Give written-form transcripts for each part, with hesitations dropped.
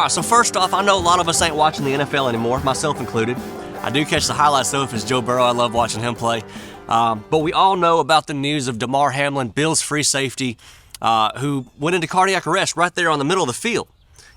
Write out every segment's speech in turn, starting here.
right, so first off, I know a lot of us ain't watching the NFL anymore, myself included. I do catch the highlights though if it's Joe Burrow. I love watching him play. But we all know about the news of Damar Hamlin, Bills free safety, who went into cardiac arrest right there on the middle of the field.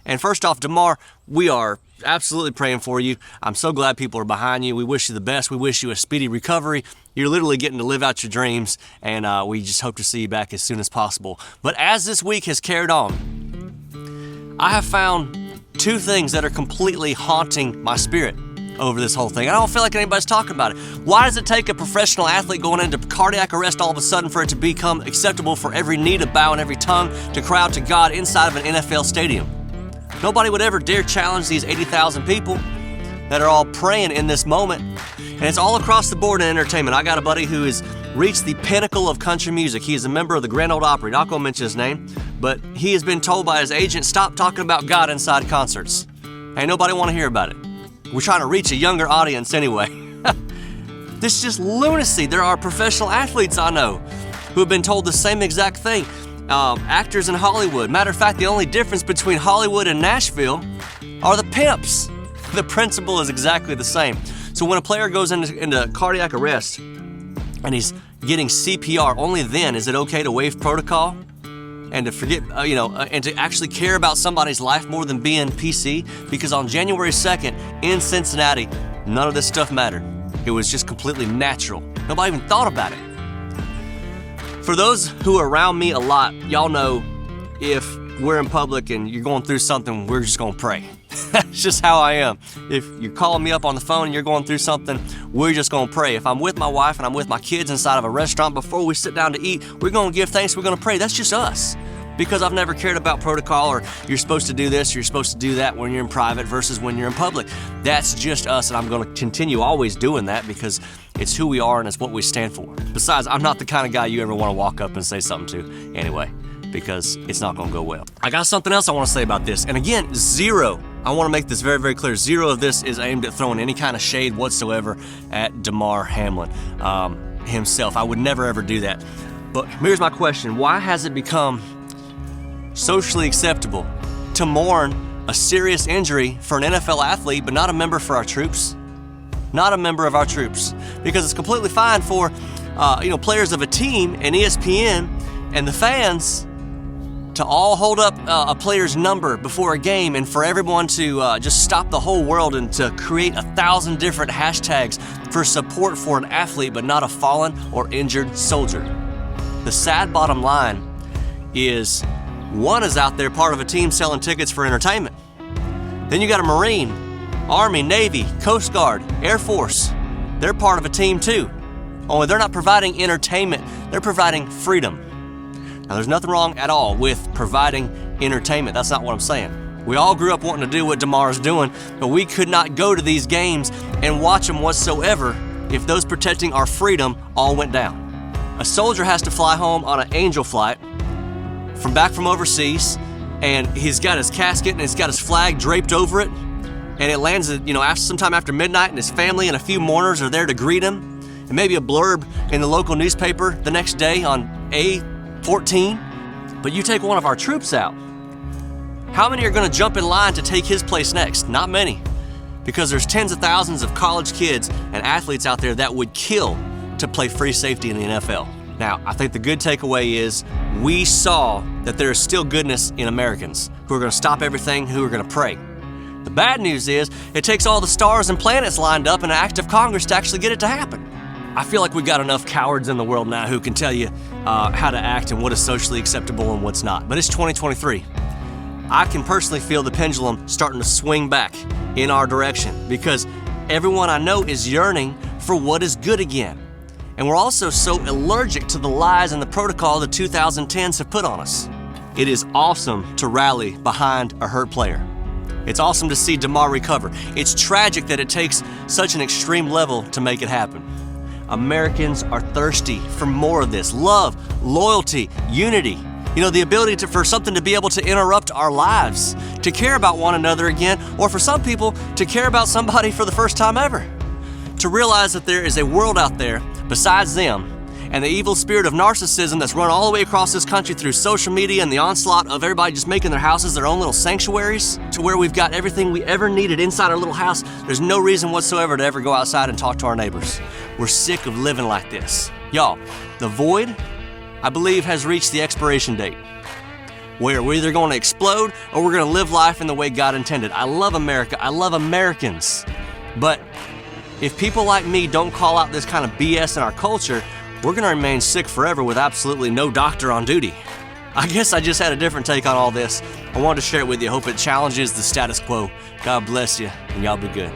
And first off, Damar, we are absolutely praying for you. I'm so glad people are behind you. We wish you the best. We wish you a speedy recovery. You're literally getting to live out your dreams, and we just hope to see you back as soon as possible. But as this week has carried on, I have found two things that are completely haunting my spirit over this whole thing. I don't feel like anybody's talking about it. Why does it take a professional athlete going into cardiac arrest all of a sudden for it to become acceptable for every knee to bow and every tongue to cry out to God inside of an NFL stadium? Nobody would ever dare challenge these 80,000 people that are all praying in this moment. And it's all across the board in entertainment. I got a buddy who has reached the pinnacle of country music. He is a member of the Grand Ole Opry. Not gonna mention his name, but he has been told by his agent, stop talking about God inside concerts. Ain't nobody wanna hear about it. We're trying to reach a younger audience anyway. This is just lunacy. There are professional athletes I know who have been told the same exact thing. Actors in Hollywood. Matter of fact, the only difference between Hollywood and Nashville are the pimps. The principle is exactly the same. So when a player goes into cardiac arrest and he's getting CPR, only then is it okay to waive protocol and to forget, and to actually care about somebody's life more than being PC? Because on January 2nd in Cincinnati, none of this stuff mattered. It was just completely natural. Nobody even thought about it. For those who are around me a lot, y'all know if we're in public and you're going through something, we're just gonna pray. That's just how I am. If you're calling me up on the phone and you're going through something, we're just gonna pray. If I'm with my wife and I'm with my kids inside of a restaurant before we sit down to eat, we're gonna give thanks, we're gonna pray. That's just us. Because I've never cared about protocol or you're supposed to do this, you're supposed to do that when you're in private versus when you're in public. That's just us, and I'm gonna continue always doing that because it's who we are and it's what we stand for. Besides, I'm not the kind of guy you ever wanna walk up and say something to anyway, because it's not gonna go well. I got something else I wanna say about this, and again, zero. I wanna make this very, very clear. Zero of this is aimed at throwing any kind of shade whatsoever at Damar Hamlin himself. I would never ever do that. But here's my question. Why has it become socially acceptable to mourn a serious injury for an NFL athlete, but not a member for our troops? Not a member of our troops. Because it's completely fine for players of a team and ESPN and the fans to all hold up a player's number before a game and for everyone to just stop the whole world and to create 1,000 different hashtags for support for an athlete, but not a fallen or injured soldier. The sad bottom line is one is out there part of a team selling tickets for entertainment. Then you got a Marine, Army, Navy, Coast Guard, Air Force. They're part of a team too. Only they're not providing entertainment, they're providing freedom. Now there's nothing wrong at all with providing entertainment. That's not what I'm saying. We all grew up wanting to do what Damar is doing, but we could not go to these games and watch them whatsoever if those protecting our freedom all went down. A soldier has to fly home on an Angel flight from overseas, and he's got his casket and he's got his flag draped over it, and it lands sometime after midnight, and his family and a few mourners are there to greet him, and maybe a blurb in the local newspaper the next day on A14. But you take one of our troops out, how many are going to jump in line to take his place next? Not many, because there's tens of thousands of college kids and athletes out there that would kill to play free safety in the NFL. Now, I think the good takeaway is we saw that there is still goodness in Americans who are going to stop everything, who are going to pray. The bad news is it takes all the stars and planets lined up in an act of Congress to actually get it to happen. I feel like we've got enough cowards in the world now who can tell you how to act and what is socially acceptable and what's not. But it's 2023. I can personally feel the pendulum starting to swing back in our direction because everyone I know is yearning for what is good again. And we're also so allergic to the lies and the protocol the 2010s have put on us. It is awesome to rally behind a hurt player. It's awesome to see Damar recover. It's tragic that it takes such an extreme level to make it happen. Americans are thirsty for more of this. Love, loyalty, unity. The ability for something to be able to interrupt our lives, to care about one another again, or for some people to care about somebody for the first time ever. To realize that there is a world out there besides them, and the evil spirit of narcissism that's run all the way across this country through social media and the onslaught of everybody just making their houses their own little sanctuaries to where we've got everything we ever needed inside our little house. There's no reason whatsoever to ever go outside and talk to our neighbors. We're sick of living like this. Y'all, the void, I believe, has reached the expiration date, where we're either going to explode or we're going to live life in the way God intended. I love America. I love Americans. But if people like me don't call out this kind of BS in our culture, we're going to remain sick forever with absolutely no doctor on duty. I guess I just had a different take on all this. I wanted to share it with you. I hope it challenges the status quo. God bless you, and y'all be good.